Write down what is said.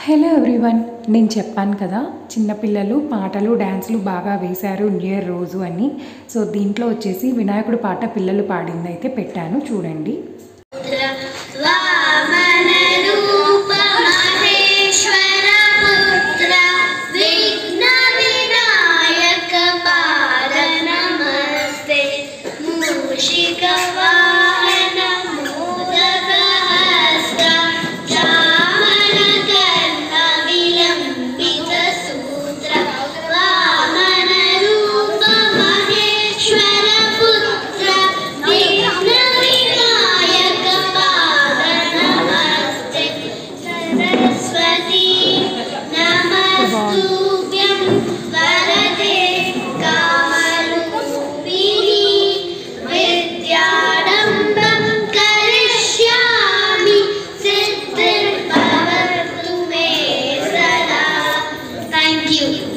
Hello everyone, నేను చెప్పాను కదా చిన్నపిల్లలు పాటలు డ్యాన్సులు బాగా వేశారు న్యూ ఇయర్ రోజు అని. సో దీంట్లో వచ్చేసి వినాయకుడు పాట పిల్లలు పాడింది అయితే పెట్టాను, చూడండి. Thank you.